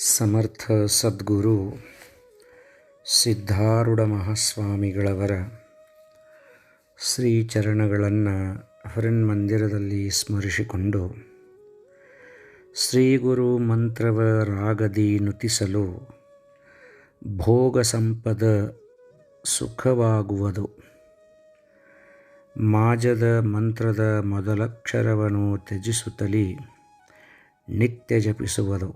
ಸಮರ್ಥ ಸದ್ಗುರು ಸಿದ್ಧಾರೂಢ ಮಹಾಸ್ವಾಮಿಗಳವರ ಶ್ರೀಚರಣಗಳನ್ನು ಹೃನ್ಮಂದಿರದಲ್ಲಿ ಸ್ಮರಿಸಿಕೊಂಡು ಶ್ರೀಗುರು ಮಂತ್ರವ ರಾಗದಿ ನುತಿಸಲು ಭೋಗ ಸಂಪದ ಸುಖವಾಗುವುದು. ಮಾಜದ ಮಂತ್ರದ ಮೊದಲಕ್ಷರವನ್ನು ತ್ಯಜಿಸುತ್ತಲೇ ನಿತ್ಯ ಜಪಿಸುವುದು.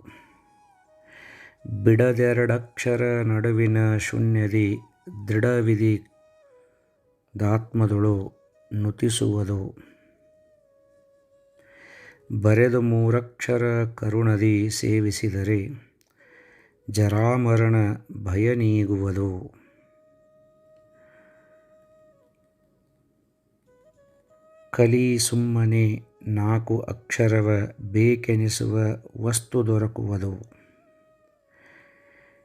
ಬಿಡದೆರಡಕ್ಷರ ನಡುವಿನ ಶೂನ್ಯದಿ ದೃಢವಿಧಿ ದಾತ್ಮದೊಳು ನುತಿಸುವುದು. ಬರೆದು ಮೂರಕ್ಷರ ಕರುಣದಿ ಸೇವಿಸಿದರೆ ಜರಾಮರಣ ಭಯ ನೀಗುವುದು. ಕಲಿ ಸುಮ್ಮನೆ ನಾಲ್ಕು ಅಕ್ಷರವ ಬೇಕೆನಿಸುವ ವಸ್ತು ದೊರಕುವುದು.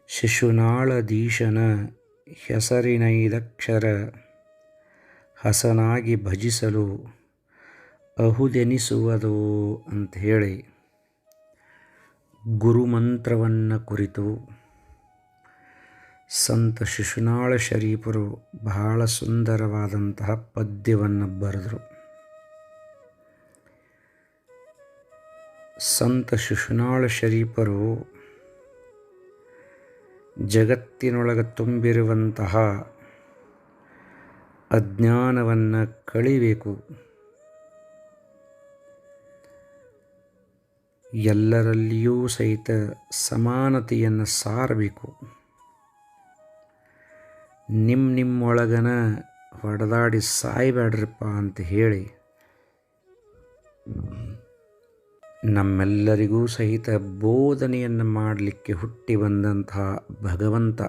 ಶಿಶುನಾಳಧೀಶನ ಹೆಸರಿನೈದಕ್ಷರ ಹಸನಾಗಿ ಭಜಿಸಲು ಅಹುದೆನಿಸುವುದು ಅಂಥೇಳಿ ಗುರುಮಂತ್ರವನ್ನು ಕುರಿತು ಸಂತ ಶಿಶುನಾಳ ಶರೀಫರು ಬಹಳ ಸುಂದರವಾದಂತಹ ಪದ್ಯವನ್ನು ಬರೆದರು. ಸಂತ ಶಿಶುನಾಳ ಶರೀಫರು ಜಗತ್ತಿನೊಳಗೆ ತುಂಬಿರುವಂತಹ ಅಜ್ಞಾನವನ್ನು ಕಳಿಬೇಕು, ಎಲ್ಲರಲ್ಲಿಯೂ ಸಹಿತ ಸಮಾನತೆಯನ್ನು ಸಾರಬೇಕು, ನಿಮ್ಮೊಳಗನ ಹೊಡೆದಾಡಿ ಸಾಯಬೇಡ್ರಪ್ಪ ಅಂತ ಹೇಳಿ ನಮ್ಮೆಲ್ಲರಿಗೂ ಸಹಿತ ಬೋಧನೆಯನ್ನು ಮಾಡಲಿಕ್ಕೆ ಹುಟ್ಟಿ ಬಂದಂತಹ ಭಗವಂತ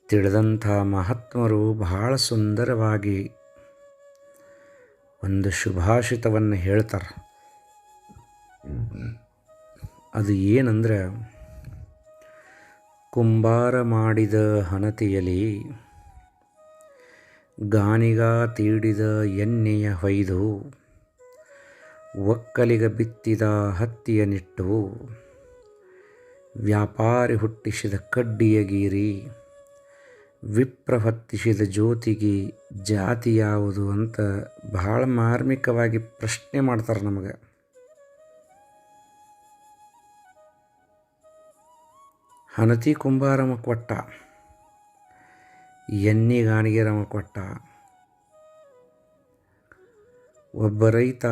ತಿಳಿದಂಥ ಮಹಾತ್ಮರು ಬಹಳ ಸುಂದರವಾಗಿ ಒಂದು ಶುಭಾಷಿತವನ್ನು ಹೇಳ್ತಾರೆ. ಅದು ಏನಂದ್ರೆ, ಕುಂಬಾರ ಮಾಡಿದ ಹಣತೆಯಲಿ ಗಾನಿಗ ತೀಡಿದ ಎಣ್ಣೆಯ ಹೊಯ್ದು ಒಕ್ಕಲಿಗ ಬಿತ್ತಿದ ಹತ್ತಿಯ ನಿಟ್ಟು ವ್ಯಾಪಾರಿ ಹುಟ್ಟಿಸಿದ ಕಡ್ಡಿಯ ಗೀರಿ ವಿಪ್ರ ಹೊತ್ತಿಸಿದ ಜ್ಯೋತಿಗೆ ಜಾತಿ ಯಾವುದು ಅಂತ ಬಹಳ ಮಾರ್ಮಿಕವಾಗಿ ಪ್ರಶ್ನೆ ಮಾಡ್ತಾರೆ ನಮಗೆ. ಹಣತಿ ಕುಂಬಾರಮ ಕೊಟ್ಟ, ಎಣ್ಣೆ ಗಾಣಿಗೆರಮ ಕೊಟ್ಟ, ಒಬ್ಬ ರೈತ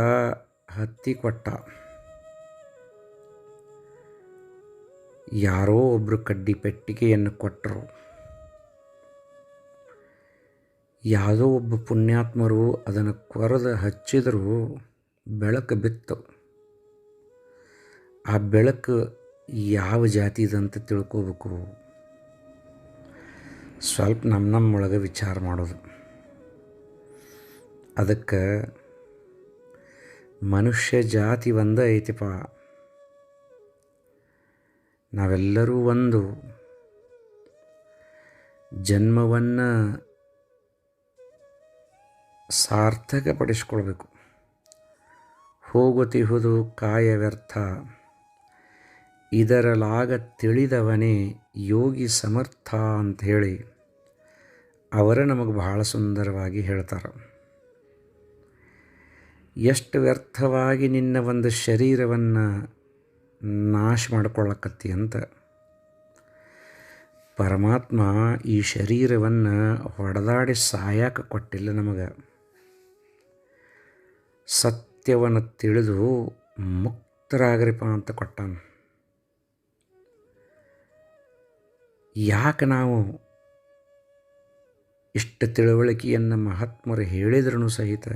ಹತ್ತಿ ಕೊಟ್ಟ, ಯಾರೋ ಒಬ್ಬರು ಕಡ್ಡಿ ಪೆಟ್ಟಿಗೆಯನ್ನು ಕೊಟ್ಟರು. ಯಾವುದೋ ಒಬ್ಬ ಪುಣ್ಯಾತ್ಮರು ಅದನ್ನು ಕೊರೆದು ಹಚ್ಚಿದರೂ ಬೆಳಕು ಬಿತ್ತು. ಆ ಬೆಳಕು ಯಾವ ಜಾತಿದಂತ ತಿಳ್ಕೋಬೇಕು. ಸ್ವಲ್ಪ ನಮ್ಮೊಳಗೆ ವಿಚಾರ ಮಾಡೋದು. ಅದಕ್ಕೆ ಮನುಷ್ಯ ಜಾತಿ ಒಂದೇ ಐತಿಪ್ಪ, ನಾವೆಲ್ಲರೂ ಒಂದು. ಜನ್ಮವನ್ನು ಸಾರ್ಥಕಪಡಿಸ್ಕೊಳ್ಬೇಕು. ಹೋಗುತ್ತಿಹುದು ಕಾಯ ವ್ಯರ್ಥ, ಇದರಲಾಗ ತಿಳಿದವನೇ ಯೋಗಿ ಸಮರ್ಥ ಅಂಥೇಳಿ ಅವರ ನಮಗೆ ಬಹಳ ಸುಂದರವಾಗಿ ಹೇಳ್ತಾರೆ. ಎಷ್ಟು ವ್ಯರ್ಥವಾಗಿ ನಿನ್ನ ಒಂದು ಶರೀರವನ್ನು ನಾಶ ಮಾಡ್ಕೊಳ್ಳಕತ್ತಿ ಅಂತ. ಪರಮಾತ್ಮ ಈ ಶರೀರವನ್ನು ಹೊಡೆದಾಡಿ ಸಾಯಕ್ಕೆ ಕೊಟ್ಟಿಲ್ಲ ನಮಗೆ. ಸತ್ಯವನ್ನು ತಿಳಿದು ಮುಕ್ತರಾಗ್ರಿಪ್ಪ ಅಂತ ಕೊಟ್ಟಾನ. ಯಾಕೆ ನಾವು ಇಷ್ಟು ತಿಳುವಳಿಕೆಯನ್ನು ಮಹಾತ್ಮರು ಹೇಳಿದ್ರೂ ಸಹಿತ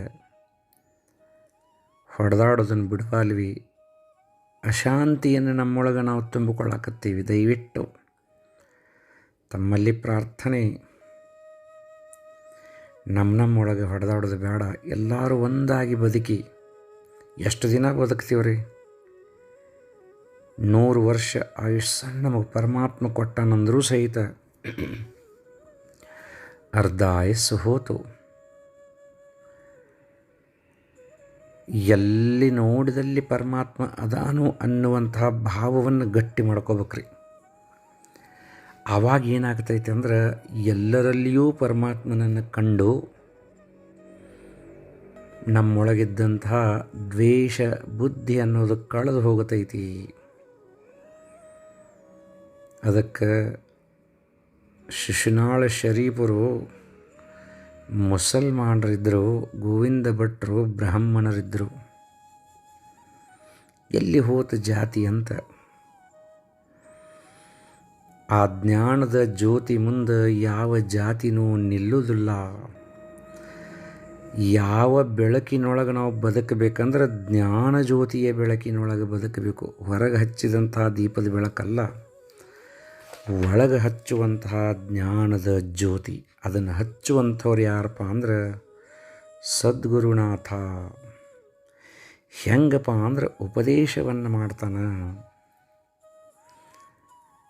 ಹೊಡೆದಾಡೋದನ್ನು ಬಿಡಬಾಲ್ವಿ, ಅಶಾಂತಿಯನ್ನು ನಮ್ಮೊಳಗೆ ನಾವು ತುಂಬಿಕೊಳ್ಳಕತ್ತೀವಿ. ದಯವಿಟ್ಟು ತಮ್ಮಲ್ಲಿ ಪ್ರಾರ್ಥನೆ, ನಮ್ಮೊಳಗೆ ಹೊಡೆದಾಡೋದು ಬೇಡ. ಎಲ್ಲರೂ ಒಂದಾಗಿ ಬದುಕಿ. ಎಷ್ಟು ದಿನ ಬದುಕ್ತೀವ್ರಿ? 100 ವರ್ಷ ಆಯುಷ್ಸನ್ನು ನಮಗೆ ಪರಮಾತ್ಮ ಕೊಟ್ಟನಂದರೂ ಸಹಿತ ಅರ್ಧ ಆಯಸ್ಸು ಹೋತು. ಎಲ್ಲಿ ನೋಡಿದಲ್ಲಿ ಪರಮಾತ್ಮ ಅದಾನು ಅನ್ನುವಂತಹ ಭಾವವನ್ನು ಗಟ್ಟಿ ಮಾಡ್ಕೋಬೇಕ್ರಿ. ಆವಾಗ ಏನಾಗ್ತೈತೆ ಅಂದ್ರೆ ಎಲ್ಲರಲ್ಲಿಯೂ ಪರಮಾತ್ಮನನ್ನು ಕಂಡು ನಮ್ಮೊಳಗಿದ್ದಂತಹ ದ್ವೇಷ ಬುದ್ಧಿ ಅನ್ನೋದು ಕಳೆದು ಹೋಗತೈತಿ. ಅದಕ್ಕೆ ಶಿಶುನಾಳ ಶರೀಫರು ಮುಸಲ್ಮಾನರಿದ್ದರು, ಗೋವಿಂದ ಭಟ್ರು ಬ್ರಾಹ್ಮಣರಿದ್ದರು. ಎಲ್ಲಿ ಹೋತ ಜಾತಿ ಅಂತ. ಆ ಜ್ಞಾನದ ಜ್ಯೋತಿ ಮುಂದೆ ಯಾವ ಜಾತಿನೂ ನಿಲ್ಲುವುದಿಲ್ಲ. ಯಾವ ಬೆಳಕಿನೊಳಗೆ ನಾವು ಬದುಕಬೇಕಂದ್ರೆ ಜ್ಞಾನ ಜ್ಯೋತಿಯ ಬೆಳಕಿನೊಳಗೆ ಬದುಕಬೇಕು. ಹೊರಗೆ ಹಚ್ಚಿದಂತಹ ದೀಪದ ಬೆಳಕಲ್ಲ, ಒಳಗೆ ಹಚ್ಚುವಂತಹ ಜ್ಞಾನದ ಜ್ಯೋತಿ. ಅದನ್ನು ಹಚ್ಚುವಂಥವ್ರು ಯಾರಪ್ಪ ಅಂದ್ರೆ ಸದ್ಗುರುನಾಥ. ಹೆಂಗಪ್ಪ ಅಂದ್ರೆ ಉಪದೇಶವನ್ನು ಮಾಡ್ತಾನೆ,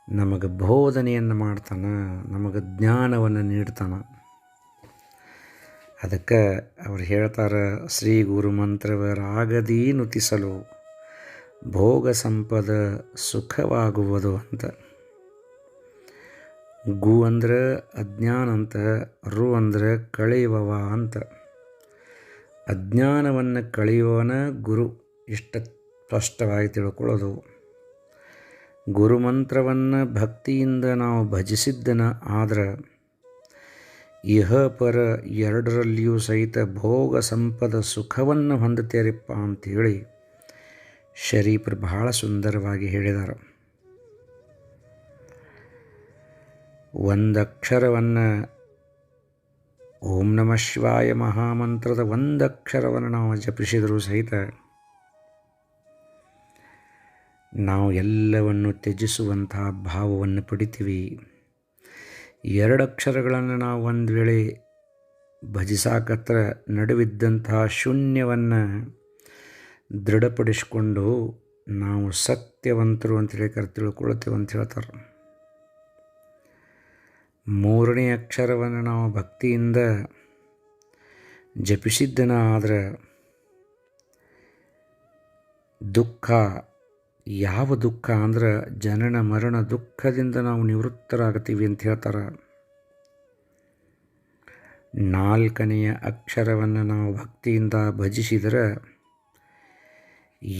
ನಮಗೆ ಬೋಧನೆಯನ್ನು ಮಾಡ್ತಾನೆ, ನಮಗೆ ಜ್ಞಾನವನ್ನು ನೀಡ್ತಾನೆ. ಅದಕ್ಕೆ ಅವ್ರು ಹೇಳ್ತಾರೆ, ಶ್ರೀ ಗುರು ಮಂತ್ರವರಾಗದೀ ನುತಿಸಲು ಭೋಗ ಸಂಪದ ಸುಖವಾಗುವುದು ಅಂತ. ಗು ಅಂದ್ರೆ ಅಜ್ಞಾನ ಅಂತ, ರು ಅಂದ್ರೆ ಕಳೆಯುವವ ಅಂತ. ಅಜ್ಞಾನವನ್ನು ಕಳೆಯುವವನ ಗುರು, ಇಷ್ಟ ಸ್ಪಷ್ಟವಾಗಿ ತಿಳ್ಕೊಳ್ಳೋದು. ಗುರುಮಂತ್ರವನ್ನು ಭಕ್ತಿಯಿಂದ ನಾವು ಭಜಿಸಿದ್ದನ ಆದ್ರೆ ಇಹ ಪರ ಎರಡರಲ್ಲಿಯೂ ಸಹಿತ ಭೋಗ ಸಂಪದ ಸುಖವನ್ನು ಹೊಂದುತ್ತೇರಿಪ್ಪ ಅಂಥೇಳಿ ಶರೀಫರು ಬಹಳ ಸುಂದರವಾಗಿ ಹೇಳಿದ್ದಾರೆ. ಒಂದಕ್ಷರವನ್ನು ಓಂ ನಮಃ ಶಿವಾಯ ಮಹಾಮಂತ್ರದ ಒಂದಕ್ಷರವನ್ನು ನಾವು ಜಪಿಸಿದರೂ ಸಹಿತ ನಾವು ಎಲ್ಲವನ್ನು ತ್ಯಜಿಸುವಂತಹ ಭಾವವನ್ನು ಪಡಿತೀವಿ. ಎರಡು ಅಕ್ಷರಗಳನ್ನು ನಾವು ಒಂದು ವೇಳೆ ಭಜಿಸಾಕತ್ರ ನಡುವಿದ್ದಂತಹ ಶೂನ್ಯವನ್ನು ದೃಢಪಡಿಸಿಕೊಂಡು ನಾವು ಸತ್ಯವಂತರು ಅಂತೇಳಿ ತಿಳ್ಕೊಳ್ತೇವೆ ಅಂತ ಹೇಳ್ತಾರೆ. ಮೂರನೇ ಅಕ್ಷರವನ್ನು ನಾವು ಭಕ್ತಿಯಿಂದ ಜಪಿಸಿದ್ದನ ಆದರೆ ದುಃಖ, ಯಾವ ದುಃಖ ಅಂದ್ರೆ ಜನನ ಮರಣ ದುಃಖದಿಂದ ನಾವು ನಿವೃತ್ತರಾಗ್ತೀವಿ ಅಂತ ಹೇಳ್ತಾರೆ. ನಾಲ್ಕನೆಯ ಅಕ್ಷರವನ್ನು ನಾವು ಭಕ್ತಿಯಿಂದ ಭಜಿಸಿದರೆ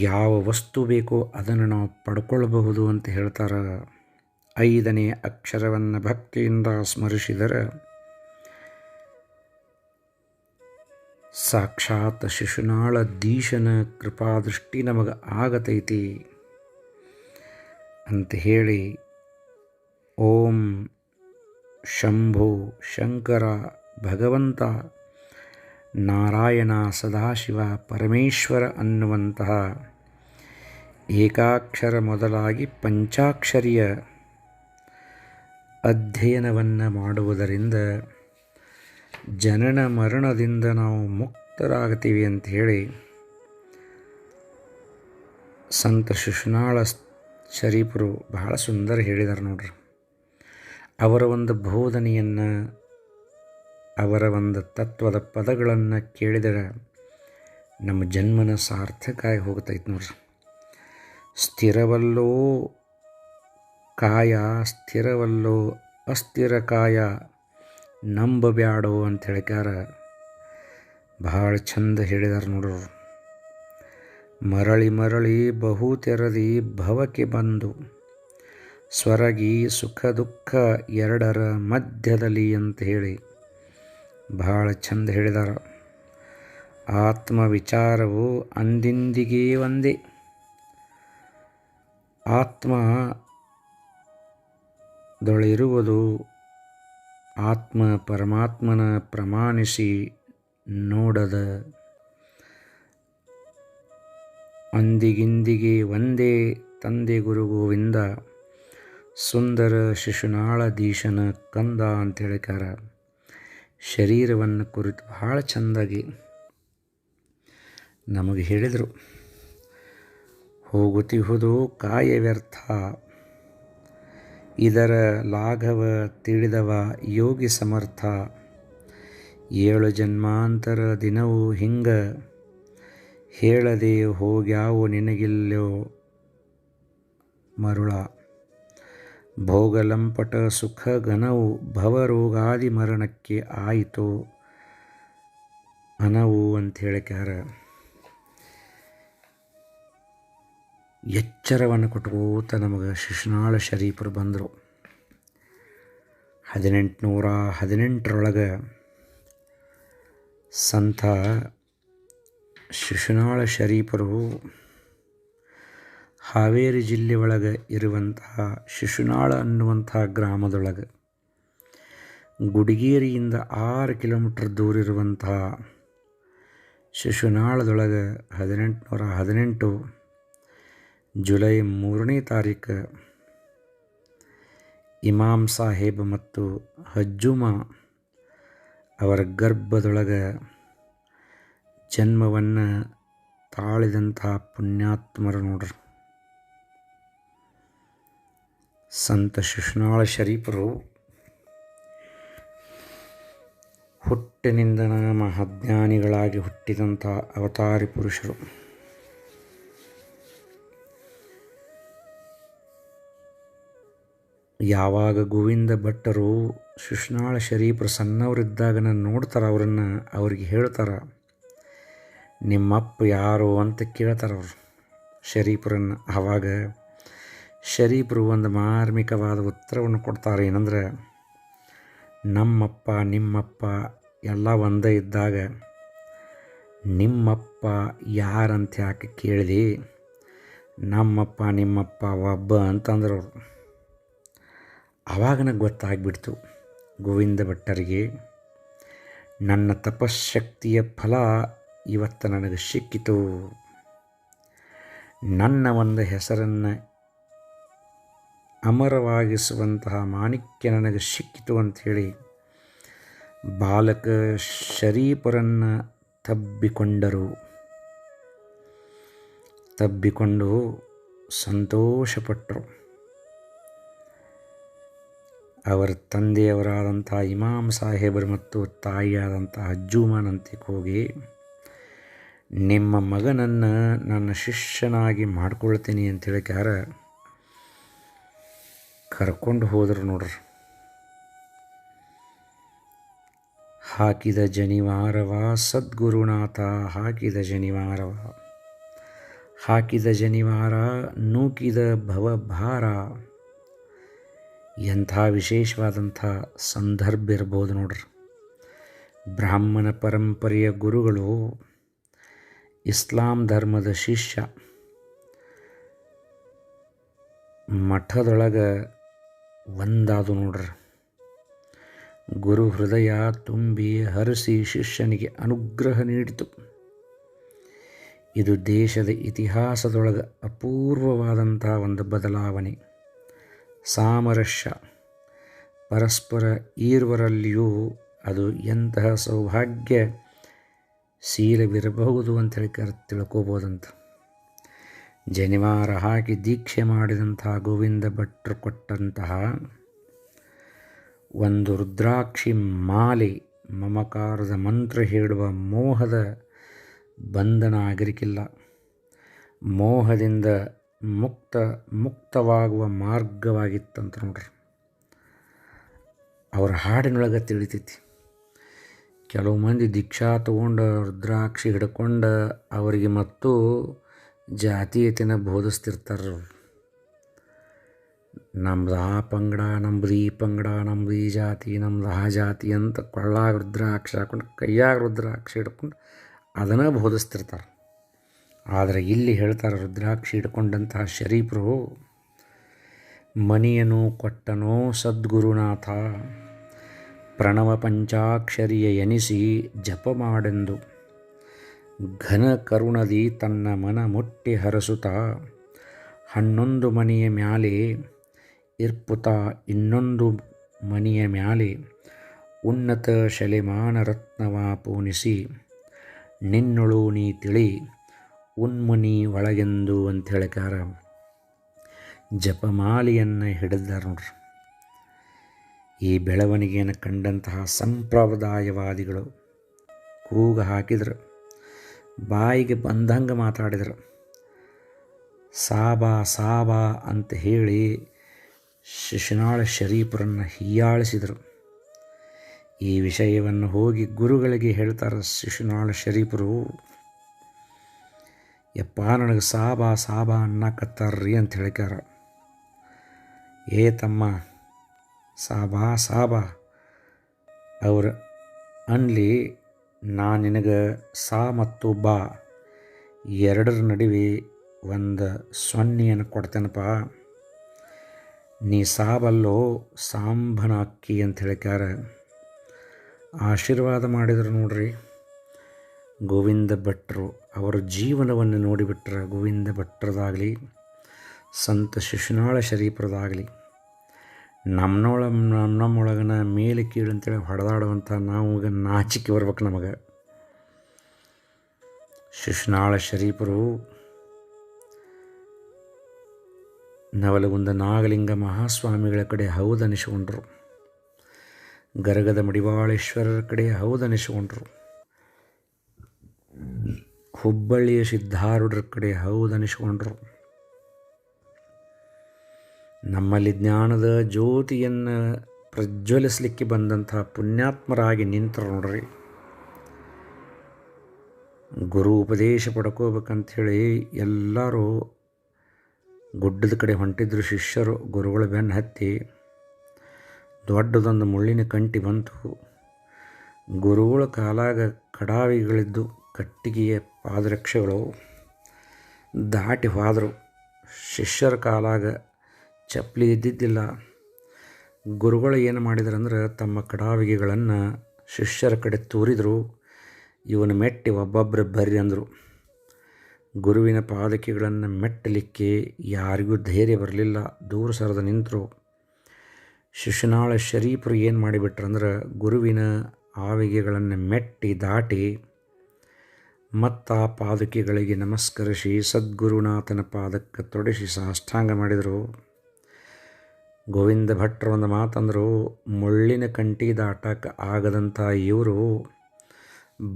ಯಾವ ವಸ್ತು ಬೇಕೋ ಅದನ್ನು ನಾವು ಪಡ್ಕೊಳ್ಬಹುದು ಅಂತ ಹೇಳ್ತಾರೆ. ಐದನೇ ಅಕ್ಷರವನ್ನು ಭಕ್ತಿಯಿಂದ ಸ್ಮರಿಸಿದರೆ ಸಾಕ್ಷಾತ್ ಶಿಶುನಾಳ ದೀಶನ ಕೃಪಾದೃಷ್ಟಿ ನಮಗೆ ಆಗತೈತಿ ಅಂತ ಹೇಳಿ ಓಂ ಶಂಭು ಶಂಕರ ಭಗವಂತ ನಾರಾಯಣ ಸದಾಶಿವ ಪರಮೇಶ್ವರ ಅನ್ನುವಂತಹ ಏಕಾಕ್ಷರ ಮೊದಲಾಗಿ ಪಂಚಾಕ್ಷರಿಯ ಅಧ್ಯಯನವನ್ನು ಮಾಡುವುದರಿಂದ ಜನನ ಮರಣದಿಂದ ನಾವು ಮುಕ್ತರಾಗ್ತೀವಿ ಅಂಥೇಳಿ ಸಂತ ಶಿಶುನಾಳ ಶರೀಫರು ಬಹಳ ಸುಂದರ ಹೇಳಿದ್ದಾರೆ ನೋಡ್ರಿ. ಅವರ ಒಂದು ಬೋಧನೆಯನ್ನು, ಅವರ ಒಂದು ತತ್ವದ ಪದಗಳನ್ನು ಕೇಳಿದರೆ ನಮ್ಮ ಜನ್ಮನ ಸಾರ್ಥಕ ಆಗಿ ಹೋಗ್ತೈತೆ ನೋಡ್ರಿ. ಸ್ಥಿರವಲ್ಲೋ ಕಾಯ, ಸ್ಥಿರವಲ್ಲೋ ಅಸ್ಥಿರ ಕಾಯ, ನಂಬಬ್ಯಾಡೋ ಅಂತ ಹೇಳ್ಯಾರ. ಭಾಳ ಚಂದ ಹೇಳಿದಾರೆ ನೋಡ್ರು. ಮರಳಿ ಮರಳಿ ಬಹು ತೆರದಿ ಭವಕ್ಕೆ ಬಂದು ಸ್ವರಗಿ ಸುಖ ದುಃಖ ಎರಡರ ಮಧ್ಯದಲ್ಲಿ ಅಂತ ಹೇಳಿ ಭಾಳ ಚಂದ ಹೇಳಿದಾರ. ಆತ್ಮ ವಿಚಾರವು ಅಂದಿಂದಿಗೇ ಒಂದೇ. ಆತ್ಮದೊಳಿರುವುದು ಆತ್ಮ ಪರಮಾತ್ಮನ ಪ್ರಮಾಣಿಸಿ ನೋಡದ ಅಂದಿಗಿಂದಿಗೆ ಒಂದೇ ತಂದೆ ಗುರು ಗೋವಿಂದ ಸುಂದರ ಶಿಶುನಾಳಧೀಶನ ಕಂದ ಅಂತ ಹೇಳಿಕಾರ. ಶರೀರವನ್ನು ಕುರಿತು ಬಹಳ ಚೆಂದಾಗಿ ನಮಗೆ ಹೇಳಿದರು. ಹೋಗುತ್ತಿಹುದು ಕಾಯ ವ್ಯರ್ಥ, ಇದರ ಲಾಘವ ತಿಳಿದವ ಯೋಗಿ ಸಮರ್ಥ. 7 ಜನ್ಮಾಂತರ ದಿನವೂ ಹಿಂಗ ಹೇಳದೆ ಹೋಗ್ಯಾವು ನಿನಗಿಲ್ಲೋ ಮರುಳ, ಭೋಗಲಂಪಟ ಸುಖ ಘನವು ಭವರೋಗಾದಿ ಮರಣಕ್ಕೆ ಆಯಿತು ಅನವು ಅಂತ ಹೇಳಿಕ್ಯಾರ. ಎಚ್ಚರವನ್ನು ಕೊಟ್ಕೋತ ನಮಗೆ ಶಿಶುನಾಳ ಶರೀಫರು ಬಂದರು. 1818 ಸಂತ ಶಿಶುನಾಳ ಶರೀಫರು ಹಾವೇರಿ ಜಿಲ್ಲೆ ಒಳಗೆ ಇರುವಂತಹ ಶಿಶುನಾಳ ಅನ್ನುವಂತಹ ಗ್ರಾಮದೊಳಗೆ ಗುಡಿಗೇರಿಯಿಂದ 6 ಕಿಲೋಮೀಟರ್ ದೂರ ಇರುವಂತಹ ಶಿಶುನಾಳದೊಳಗೆ 1818 ಜುಲೈ 3ನೇ ತಾರೀಕು ಇಮಾಮ್ ಸಾಹೇಬ್ ಮತ್ತು ಹಜ್ಜುಮಾ ಅವರ ಗರ್ಭದೊಳಗೆ ಜನ್ಮವನ್ನು ತಾಳಿದಂತಹ ಪುಣ್ಯಾತ್ಮರು ನೋಡ್ರಿ. ಸಂತ ಶಿಶುನಾಳ ಶರೀಫರು ಹುಟ್ಟಿನಿಂದ ಮಹಾಜ್ಞಾನಿಗಳಾಗಿ ಹುಟ್ಟಿದಂಥ ಅವತಾರಿ ಪುರುಷರು. ಯಾವಾಗ ಗೋವಿಂದ ಭಟ್ಟರು ಶಿಶುನಾಳ ಶರೀಫರು ಸಣ್ಣವರಿದ್ದಾಗ ನೋಡ್ತಾರೆ ಅವರನ್ನು, ಅವ್ರಿಗೆ ಹೇಳ್ತಾರೆ ನಿಮ್ಮಪ್ಪ ಯಾರು ಅಂತ ಕೇಳ್ತಾರೆ ಅವರು ಶರೀಫರನ್ನು. ಆವಾಗ ಶರೀಫರು ಒಂದು ಮಾರ್ಮಿಕವಾದ ಉತ್ತರವನ್ನು ಕೊಡ್ತಾರೆ. ಏನಂದ್ರೆ, ನಮ್ಮಪ್ಪ ನಿಮ್ಮಪ್ಪ ಎಲ್ಲ ಒಂದೇ ಇದ್ದಾಗ ನಿಮ್ಮಪ್ಪ ಯಾರಂತ ಯಾಕೆ ಕೇಳಿದೆ, ನಮ್ಮಪ್ಪ ನಿಮ್ಮಪ್ಪ ಒಬ್ಬ ಅಂತಂದ್ರೆ ಅವರು. ಆವಾಗ ನನಗೆ ಗೊತ್ತಾಗ್ಬಿಡ್ತು ಗೋವಿಂದ ಭಟ್ಟರಿಗೆ, ನನ್ನ ತಪಶಕ್ತಿಯ ಫಲ ಇವತ್ತು ನನಗೆ ಸಿಕ್ಕಿತು, ನನ್ನ ಒಂದು ಹೆಸರನ್ನು ಅಮರವಾಗಿಸುವಂತಹ ಮಾಣಿಕ್ಯ ನನಗೆ ಸಿಕ್ಕಿತು ಅಂಥೇಳಿ ಬಾಲಕ ಶರೀಫರನ್ನು ತಬ್ಬಿಕೊಂಡು ಸಂತೋಷಪಟ್ಟರು. ಅವರ ತಂದೆಯವರಾದಂಥ ಇಮಾಮ್ ಸಾಹೇಬರು ಮತ್ತು ತಾಯಿಯಾದಂಥ ಹಜ್ಜುಮಾನಂತಿಗೆ ಹೋಗಿ, ನಿಮ್ಮ ಮಗನನ್ನು ನನ್ನ ಶಿಷ್ಯನಾಗಿ ಮಾಡ್ಕೊಳ್ತೀನಿ ಅಂತೇಳಿ ಕರ್ಕೊಂಡು ಹೋದರು ನೋಡ್ರಿ. ಹಾಕಿದ ಜನಿವಾರವ ಸದ್ಗುರುನಾಥ ಹಾಕಿದ ಜನಿವಾರ ನೂಕಿದ ಭವಭಾರ. ಎಂಥ ವಿಶೇಷವಾದಂಥ ಸಂದರ್ಭ ಇರ್ಬೋದು ನೋಡ್ರಿ. ಬ್ರಾಹ್ಮಣ ಪರಂಪರೆಯ ಗುರುಗಳು, ಇಸ್ಲಾಂ ಧರ್ಮದ ಶಿಷ್ಯ, ಮಠದೊಳಗೆ ಒಂದಾದು ನೋಡ್ರಿ. ಗುರು ಹೃದಯ ತುಂಬಿ ಹರಿಸಿ ಶಿಷ್ಯನಿಗೆ ಅನುಗ್ರಹ ನೀಡಿತು. ಇದು ದೇಶದ ಇತಿಹಾಸದೊಳಗೆ ಅಪೂರ್ವವಾದಂಥ ಒಂದು ಬದಲಾವಣೆ. ಸಾಮರಸ್ಯ, ಪರಸ್ಪರ ಈರ್ವರಲ್ಲಿಯೂ ಅದು ಎಂತಹ ಸೌಭಾಗ್ಯಶೀಲವಿರಬಹುದು ಅಂತೇಳಿ ತಿಳ್ಕೋಬೋದಂತ. ಜನಿವಾರ ಹಾಕಿ ದೀಕ್ಷೆ ಮಾಡಿದಂತಹ ಗೋವಿಂದ ಭಟ್ರು ಕೊಟ್ಟಂತಹ ಒಂದು ರುದ್ರಾಕ್ಷಿ ಮಾಲೆ ಮಮಕಾರದ ಮಂತ್ರ ಹೇಳುವ ಮೋಹದ ಬಂಧನ ಆಗಿರಲಿಕ್ಕಿಲ್ಲ. ಮೋಹದಿಂದ ಮುಕ್ತವಾಗುವ ಮಾರ್ಗವಾಗಿತ್ತಂತ ನೋಡ್ರಿ. ಅವರ ಹಾಡಿನೊಳಗೆ ತಿಳಿತೈತಿ. ಕೆಲವು ಮಂದಿ ದೀಕ್ಷಾ ತಗೊಂಡು ರುದ್ರಾಕ್ಷಿ ಹಿಡ್ಕೊಂಡು ಅವರಿಗೆ ಮತ್ತು ಜಾತೀಯತೆನ ಬೋಧಿಸ್ತಿರ್ತಾರೆ. ನಮ್ದು ಆ ಪಂಗಡ, ನಮ್ದು ಈ ಪಂಗಡ, ನಮ್ದು ಈ ಜಾತಿ, ನಮ್ದು ಆ ಜಾತಿ ಅಂತ ಕೊಳ್ಳಾಗ ರುದ್ರಾಕ್ಷಿ ಹಾಕೊಂಡು ಕೈಯಾಗ ರುದ್ರಾಕ್ಷಿ ಹಿಡ್ಕೊಂಡು ಅದನ್ನು ಬೋಧಿಸ್ತಿರ್ತಾರೆ. ಆದರೆ ಇಲ್ಲಿ ಹೇಳ್ತಾರೆ, ರುದ್ರಾಕ್ಷಿ ಹಿಡ್ಕೊಂಡಂತಹ ಶರೀಫರು ಮಣಿಯನ್ನು ಕೊಟ್ಟನೋ ಸದ್ಗುರುನಾಥ, ಪ್ರಣವ ಪಂಚಾಕ್ಷರಿಯ ಎನಿಸಿ ಜಪ ಮಾಡೆಂದು ಘನ ಕರುಣದಿ ತನ್ನ ಮನ ಮುಟ್ಟಿ ಹರಸುತ್ತ 11 ಮಣಿಯ ಮ್ಯಾಲೆ ಇರ್ಪುತ ಇನ್ನೊಂದು ಮಣಿಯ ಮ್ಯಾಲೆ ಉನ್ನತ ಶಲೆಮಾನ ರತ್ನವ ಪೂನಿಸಿ ನಿನ್ನೊಳು ನೀ ತಿಳಿ ಉನ್ಮುನಿ ಒಳಗೆಂದು ಅಂತ ಹೇಳಿಕಾರ ಜಪಮಾಲೆಯನ್ನು ಹಿಡಿದಾರ ನೋಡ್ರಿ. ಈ ಬೆಳವಣಿಗೆಯನ್ನು ಕಂಡಂತಹ ಸಂಪ್ರದಾಯವಾದಿಗಳು ಕೂಗು ಹಾಕಿದರು, ಬಾಯಿಗೆ ಬಂದಂಗೆ ಮಾತಾಡಿದರು. ಸಾಬಾ ಸಾಬಾ ಅಂತ ಹೇಳಿ ಶಿಶುನಾಳ ಶರೀಫರನ್ನು ಹೀಯಾಳಿಸಿದರು. ಈ ವಿಷಯವನ್ನು ಹೋಗಿ ಗುರುಗಳಿಗೆ ಹೇಳ್ತಾರೆ ಶಿಶುನಾಳ ಶರೀಫರು. ಯಪ್ಪ ನನಗೆ ಸಾಬಾ ಸಾಬಾ ಅನ್ನಕತ್ತಾರ್ರಿ ಅಂತ ಹೇಳ್ಕ್ಯಾರ. ಏ ತಮ್ಮ, ಸಾಬಾ ಸಾಬಾ ಅವ್ರು ಅನ್ಲಿ, ನಾ ನಿನಗೆ ಸಾ ಮತ್ತು ಬಾ ಎರಡರ ನಡುವೆ ಒಂದು ಸೊನ್ನೆಯನ್ನು ಕೊಡ್ತೇನಪ್ಪ. ನೀ ಸಾಬಲ್ಲೋ ಸಾಂಬನ ಅಕ್ಕಿ ಅಂತ ಹೇಳ್ಕ್ಯಾರ. ಆಶೀರ್ವಾದ ಮಾಡಿದರು ನೋಡ್ರಿ ಗೋವಿಂದ ಭಟ್ರು. ಅವರ ಜೀವನವನ್ನು ನೋಡಿಬಿಟ್ರೆ ಗೋವಿಂದ ಭಟ್ರದಾಗಲಿ ಸಂತ ಶಿಶುನಾಳ ಶರೀಫರದಾಗಲಿ ನಮ್ಮೊಳಗನ ಮೇಲೆ ಕೀಳು ಅಂತೇಳಿ ಹೊಡೆದಾಡುವಂಥ ನಾವು ಈಗ ನಾಚಿಕೆ ಬರ್ಬೇಕು ನಮಗೆ. ಶಿಶುನಾಳ ಶರೀಫರು ನವಲಗುಂದ ನಾಗಲಿಂಗ ಮಹಾಸ್ವಾಮಿಗಳ ಕಡೆ ಹೌದನಿಸಿಕೊಂಡ್ರು. ಗರಗದ ಮಡಿವಾಳೇಶ್ವರರ ಕಡೆ ಹೌದನಿಸಿಕೊಂಡ್ರು. ಹುಬ್ಬಳ್ಳಿಯ ಸಿದ್ಧಾರೂಢರ ಕಡೆ ಹೌದನಿಸಿಕೊಂಡ್ರು. ನಮ್ಮಲ್ಲಿ ಜ್ಞಾನದ ಜ್ಯೋತಿಯನ್ನು ಪ್ರಜ್ವಲಿಸಲಿಕ್ಕೆ ಬಂದಂಥ ಪುಣ್ಯಾತ್ಮರಾಗಿ ನಿಂತರು ನೋಡ್ರಿ. ಗುರು ಉಪದೇಶ ಪಡ್ಕೋಬೇಕಂಥೇಳಿ ಎಲ್ಲರೂ ಗುಡ್ಡದ ಕಡೆ ಹೊಂಟಿದ್ರು ಶಿಷ್ಯರು. ಗುರುಗಳ ಬೆನ್ನು ಹತ್ತಿ ದೊಡ್ಡದೊಂದು ಮುಳ್ಳಿನ ಕಂಟಿ ಬಂತು. ಗುರುಗಳ ಕಾಲಾಗ ಕಡಾವಿಗಳಿದ್ದು ಕಟ್ಟಿಗೆಯ ಪಾದರಕ್ಷೆಗಳು ದಾಟಿ ಹೋದರು. ಶಿಷ್ಯರ ಕಾಲಾಗ ಚಪ್ಪಲಿ ಇದ್ದಿದ್ದಿಲ್ಲ. ಗುರುಗಳು ಏನು ಮಾಡಿದ್ರಂದ್ರೆ ತಮ್ಮ ಕಡಾವಿಗೆಗಳನ್ನು ಶಿಷ್ಯರ ಕಡೆ ತೂರಿದರು. ಇವನು ಮೆಟ್ಟಿ ಒಬ್ಬೊಬ್ಬರು ಬರ್ರಿ ಅಂದರು. ಗುರುವಿನ ಪಾದಕಿಗಳನ್ನು ಮೆಟ್ಟಲಿಕ್ಕೆ ಯಾರಿಗೂ ಧೈರ್ಯ ಬರಲಿಲ್ಲ. ದೂರ ಸರಿದು ನಿಂತರು. ಶಿಶುನಾಳ ಶರೀಫರು ಏನು ಮಾಡಿಬಿಟ್ರಂದ್ರೆ ಗುರುವಿನ ಆವಿಗೆಗಳನ್ನು ಮೆಟ್ಟಿ ದಾಟಿ ಮತ್ತು ಆ ಪಾದಕಿಗಳಿಗೆ ನಮಸ್ಕರಿಸಿ ಸದ್ಗುರುನಾಥನ ಪಾದಕ್ಕೆ ತೊಡಿಸಿ ಸಾಷ್ಟಾಂಗ ಮಾಡಿದರು. ಗೋವಿಂದ ಭಟ್ರು ಒಂದು ಮಾತಂದರು, ಮುಳ್ಳಿನ ಕಂಟಿ ದಾಟಕ್ಕೆ ಆಗದಂಥ ಇವರು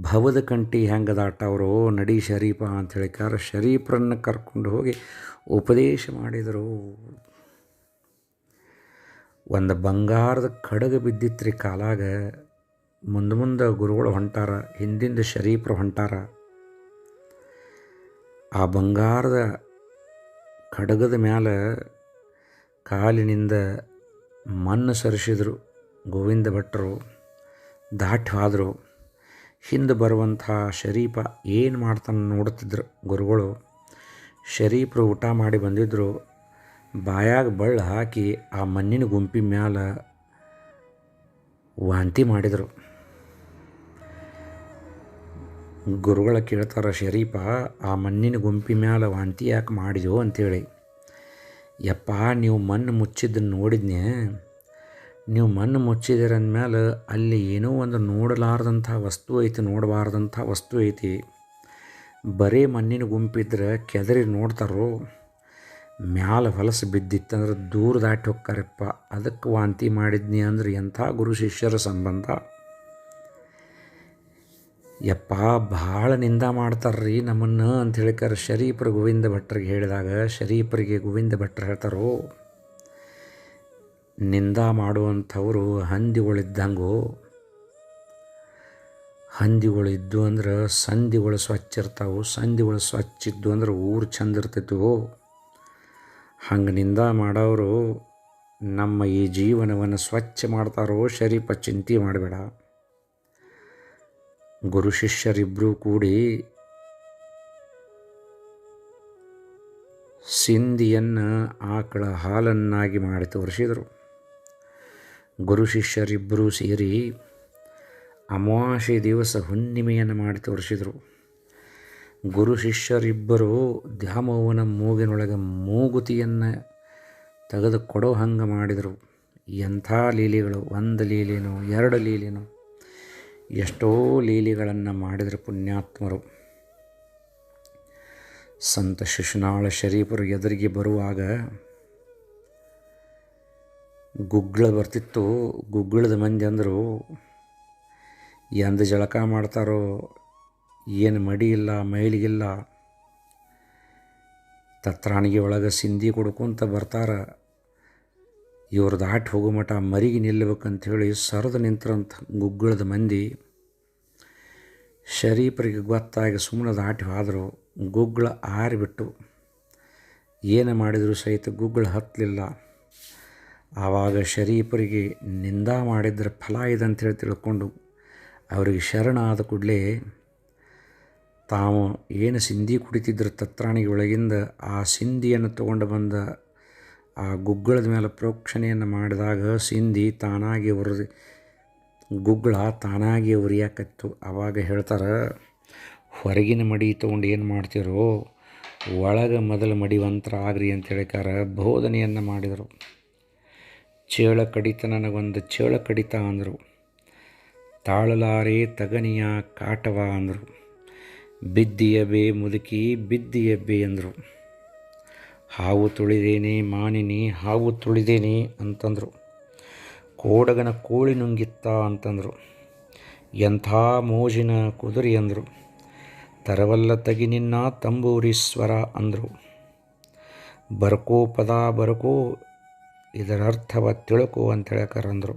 ಭವದ ಕಂಟಿ ಹೆಂಗೆ ದಾಟವರು, ನಡಿ ಶರೀಫ ಅಂತ ಹೇಳಿಕಾರ ಶರೀಫರನ್ನು ಕರ್ಕೊಂಡು ಹೋಗಿ ಉಪದೇಶ ಮಾಡಿದರು. ಒಂದು ಬಂಗಾರದ ಕಡಗ ಬಿದ್ದಿತ್ರಿ ಕಾಲಾಗ. ಮುಂದೆ ಗುರುಗಳು ಹೊಂಟಾರ, ಹಿಂದಿಂದ ಶರೀಫರು ಹೊಂಟಾರ. ಆ ಬಂಗಾರದ ಕಡಗದ ಮ್ಯಾಲೆ ಕಾಲಿನಿಂದ ಮಣ್ಣು ಸರಿಸಿದರು ಗೋವಿಂದ ಭಟ್ರು. ದಾಟಿ ಹೋದರು. ಹಿಂದೆ ಬರುವಂಥ ಶರೀಫ ಏನು ಮಾಡ್ತಾನೆ ನೋಡ್ತಿದ್ರು ಗುರುಗಳು. ಶರೀಫರು ಊಟ ಮಾಡಿ ಬಂದಿದ್ದರು. ಬಾಯಾಗ ಬಳ್ಳ ಹಾಕಿ ಆ ಮಣ್ಣಿನ ಗುಂಪಿ ಮ್ಯಾಲೆ ವಾಂತಿ ಮಾಡಿದರು. ಗುರುಗಳ ಕೇಳ್ತಾರೆ, ಶರೀಫ ಆ ಮಣ್ಣಿನ ಗುಂಪಿ ಮ್ಯಾಲೆ ವಾಂತಿ ಯಾಕೆ ಮಾಡಿದೆವು ಅಂಥೇಳಿ. ಯಪ್ಪ, ನೀವು ಮಣ್ಣು ಮುಚ್ಚಿದ್ದನ್ನು ನೋಡಿದ್ನೆ. ನೀವು ಮಣ್ಣು ಮುಚ್ಚಿದಿರ ಅಂದಮೇಲೆ ಅಲ್ಲಿ ಏನೋ ಒಂದು ನೋಡಲಾರ್ದಂಥ ವಸ್ತು ಐತಿ, ನೋಡಬಾರ್ದಂಥ ವಸ್ತು ಐತಿ. ಬರೀ ಮಣ್ಣಿನ ಗುಂಪಿದ್ರೆ ಕೆದರಿ ನೋಡ್ತಾರೋ. ಮ್ಯಾಲೆ ಹೊಲಸು ಬಿದ್ದಿತ್ತಂದ್ರೆ ದೂರ ದಾಟಿ ಹೋಗ್ತಾರಪ್ಪ. ಅದಕ್ಕೆ ವಾಂತಿ ಮಾಡಿದ್ನಿ ಅಂದ್ರೆ ಎಂಥ ಗುರು ಶಿಷ್ಯರ ಸಂಬಂಧ. ಯಪ್ಪ, ಭಾಳ ನಿಂದ ಮಾಡ್ತಾರ್ರಿ ನಮ್ಮನ್ನು ಅಂತ ಹೇಳಿಕಾರ ಶರೀಫರು ಗೋವಿಂದ ಭಟ್ರಿಗೆ ಹೇಳಿದಾಗ ಶರೀಫರಿಗೆ ಗೋವಿಂದ ಭಟ್ರು ಹೇಳ್ತಾರೋ, ನಿಂದ ಮಾಡುವಂಥವರು ಹಂದಿಗಳಿದ್ದಂಗೋ. ಹಂದಿಗಳಿದ್ದು ಅಂದ್ರೆ ಸಂಧಿಗಳು ಸ್ವಚ್ಛ ಇರ್ತಾವೆ. ಸಂಧಿಗಳು ಸ್ವಚ್ಛ ಇದ್ದು ಅಂದ್ರೆ ಊರು ಚಂದ ಇರ್ತೈತೋ. ಹಂಗೆ ನಿಂದ ಮಾಡೋರು ನಮ್ಮ ಈ ಜೀವನವನ್ನು ಸ್ವಚ್ಛ ಮಾಡ್ತಾರೋ. ಶರೀಫ ಚಿಂತೆ ಮಾಡಬೇಡ. ಗುರು ಶಿಷ್ಯರಿಬ್ಬರೂ ಕೂಡಿ ಸಿಂಧಿಯನ್ನು ಆಕಳ ಹಾಲನ್ನಾಗಿ ಮಾಡಿ ತೋರಿಸಿದರು. ಗುರು ಶಿಷ್ಯರಿಬ್ಬರೂ ಸೇರಿ ಅಮಾವಾಸ್ಯೆ ದಿವಸ ಹುಣ್ಣಿಮೆಯನ್ನು ಮಾಡಿ ತೋರಿಸಿದರು. ಗುರು ಶಿಷ್ಯರಿಬ್ಬರು ದ್ಯಾಮವ್ವನ ಮೂಗಿನೊಳಗೆ ಮೂಗುತಿಯನ್ನು ತೆಗೆದು ಕೊಡೋ ಹಂಗೆ ಮಾಡಿದರು. ಎಂಥ ಲೀಲೆಗಳು! ಒಂದು ಲೀಲೆನೋ ಎರಡು ಲೀಲೆನೋ ಎಷ್ಟೋ ಲೀಲೆಗಳನ್ನು ಮಾಡಿದರು ಪುಣ್ಯಾತ್ಮರು. ಸಂತ ಶಿಶುನಾಳ ಶರೀಫರು ಎದುರಿಗೆ ಬರುವಾಗ ಗುಗ್ಗಳ ಬರ್ತಿತ್ತು. ಗುಗ್ಗಳದ ಮಂದಿ ಅಂದರು, ಎಂದ ಜಳಕ ಮಾಡ್ತಾರೋ ಏನು ಮಡಿ ಇಲ್ಲ ಮೈಲಿಗಿಲ್ಲ. ತತ್ರಾಣಿಗೆ ಒಳಗೆ ಸಿಂಧಿ ಕೊಡ್ಕೊಂತ ಬರ್ತಾರೆ. ಇವ್ರು ದಾಟಿ ಹೋಗೋ ಮಟ ಮರಿಗೆ ನಿಲ್ಲಬೇಕಂಥೇಳಿ ಸರಿದು ನಿಂತ್ರಂತ ಗುಗ್ಗಳದ ಮಂದಿ. ಶರೀಫರಿಗೆ ಗೊತ್ತಾಗಿ ಸುಮ್ಮನೆ ದಾಟಿ ಹೋದರು. ಗುಗ್ಗಳ ಆರಿಬಿಟ್ಟು ಏನು ಮಾಡಿದರೂ ಸಹಿತ ಗುಗ್ಗಳ ಹತ್ತಲಿಲ್ಲ. ಆವಾಗ ಶರೀಫರಿಗೆ ನಿಂದ ಮಾಡಿದ್ರೆ ಫಲ ಇದೆ ಅಂಥೇಳಿ ತಿಳ್ಕೊಂಡು ಅವರಿಗೆ ಶರಣ ಆದ ಕೂಡಲೇ ತಾವು ಏನು ಸಿಂಧಿ ಕುಡಿತಿದ್ರು ತತ್ರಾಣಿಗೆ ಒಳಗಿಂದ ಆ ಸಿಂಧಿಯನ್ನು ತಗೊಂಡು ಬಂದ ಆ ಗುಗ್ಗಳದ ಮೇಲೆ ಪ್ರೋಕ್ಷಣೆಯನ್ನು ಮಾಡಿದಾಗ ಸಿಂಧಿ ತಾನಾಗಿ ಗುಗ್ಗಳ ತಾನಾಗಿ ಉರಿಯಾಕತ್ತು. ಆವಾಗ ಹೇಳ್ತಾರೆ, ಹೊರಗಿನ ಮಡಿ ತೊಗೊಂಡು ಏನು ಮಾಡ್ತಿರೋ ಒಳಗೆ ಮೊದಲು ಮಡಿವಂತರ ಆಗ್ರಿ ಅಂತ ಹೇಳಿಕಾರ ಬೋಧನೆಯನ್ನು ಮಾಡಿದರು. ಚೇಳ ಕಡಿತ ನನಗೊಂದು ಚೇಳ ಕಡಿತ ಅಂದರು. ತಾಳಲಾರೆ ತಗನಿಯ ಕಾಟವ ಅಂದರು. ಬಿದ್ದಿಯಬೆ ಮುದುಕಿ ಬಿದ್ದಿಯಬ್ಬೆ ಅಂದರು. ಹಾವು ತುಳಿದೇನೆ ಮಾನಿನಿ ಹಾವು ತುಳಿದೇನೆ ಅಂತಂದರು. ಕೋಡಗನ ಕೋಳಿ ನುಂಗಿತ್ತ ಅಂತಂದರು. ಎಂಥ ಮೋಜಿನ ಕುದುರೆ ಅಂದರು. ತರವಲ್ಲ ತಗಿ ನಿನ್ನ ತಂಬೂರೀಶ್ವರ ಅಂದರು. ಬರ್ಕೋ ಪದ ಬರ್ಕೋ ಇದರರ್ಥವ ತಿಳ್ಕೋ ಅಂತೇಳಕರಂದರು.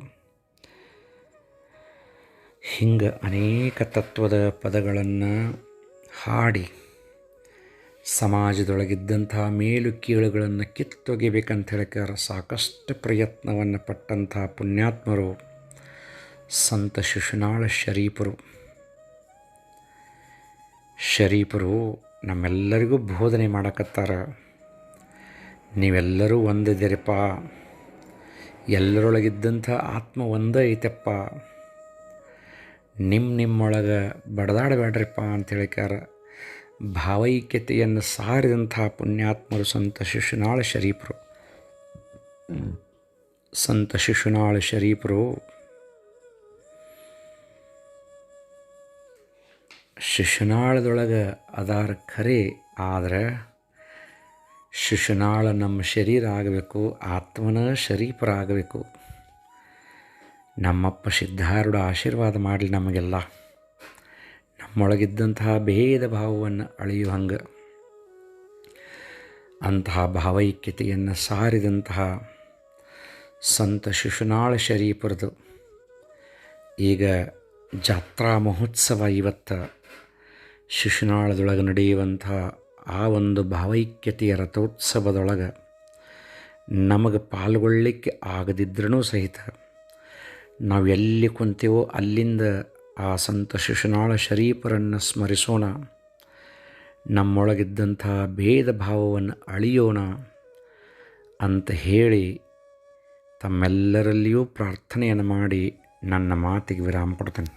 ಹಿಂಗೆ ಅನೇಕ ತತ್ವದ ಪದಗಳನ್ನು ಹಾಡಿ ಸಮಾಜದೊಳಗಿದ್ದಂಥ ಮೇಲು ಕೀಳುಗಳನ್ನು ಕಿತ್ತೊಗಿಬೇಕಂತ ಹೇಳ್ಕಾರ ಸಾಕಷ್ಟು ಪ್ರಯತ್ನವನ್ನು ಪಟ್ಟಂಥ ಪುಣ್ಯಾತ್ಮರು ಸಂತ ಶಿಶುನಾಳ ಶರೀಫರು ನಮ್ಮೆಲ್ಲರಿಗೂ ಬೋಧನೆ ಮಾಡಕತ್ತಾರ. ನೀವೆಲ್ಲರೂ ಒಂದಿದ್ದೀರಪ್ಪ, ಎಲ್ಲರೊಳಗಿದ್ದಂಥ ಆತ್ಮ ಒಂದೇ ಐತಪ್ಪ, ನಿಮ್ಮೊಳಗೆ ಬಡದಾಡಬೇಡ್ರಿಪ್ಪ ಅಂತ ಹೇಳಿಕಾರ ಭಾವೈಕ್ಯತೆಯನ್ನು ಸಾರಿದಂಥ ಪುಣ್ಯಾತ್ಮರು ಸಂತ ಶಿಶುನಾಳ ಶರೀಫರು ಶಿಶುನಾಳದೊಳಗೆ ಅದಾರ ಖರೆ. ಆದರೆ ಶಿಶುನಾಳ ನಮ್ಮ ಶರೀರ ಆಗಬೇಕು, ಆತ್ಮನ ಶರೀಫರಾಗಬೇಕು. ನಮ್ಮಪ್ಪ ಸಿದ್ಧಾರೂಢ ಆಶೀರ್ವಾದ ಮಾಡಲಿ ನಮಗೆಲ್ಲ. ನಮ್ಮೊಳಗಿದ್ದಂತಹ ಭೇದ ಭಾವವನ್ನು ಅಳೆಯುವ ಹಂಗೆ ಅಂತಹ ಭಾವೈಕ್ಯತೆಯನ್ನು ಸಾರಿದಂತಹ ಸಂತ ಶಿಶುನಾಳ ಶರೀಫರದು ಈಗ ಜಾತ್ರಾ ಮಹೋತ್ಸವ. ಇವತ್ತು ಶಿಶುನಾಳದೊಳಗೆ ನಡೆಯುವಂಥ ಆ ಒಂದು ಭಾವೈಕ್ಯತೆಯ ರಥೋತ್ಸವದೊಳಗೆ ನಮಗೆ ಪಾಲ್ಗೊಳ್ಳಲಿಕ್ಕೆ ಆಗದಿದ್ರೂ ಸಹಿತ ನಾವು ಎಲ್ಲಿ ಕುಂತೇವೋ ಅಲ್ಲಿಂದ ಆ ಸಂತ ಶಿಶುನಾಳ ಶರೀಫರನ್ನು ಸ್ಮರಿಸೋಣ. ನಮ್ಮೊಳಗಿದ್ದಂಥ ಭೇದ ಭಾವವನ್ನು ಅಳಿಯೋಣ ಅಂತ ಹೇಳಿ ತಮ್ಮೆಲ್ಲರಲ್ಲಿಯೂ ಪ್ರಾರ್ಥನೆಯನ್ನು ಮಾಡಿ ನನ್ನ ಮಾತಿಗೆ ವಿರಾಮ ಕೊಡ್ತೇನೆ.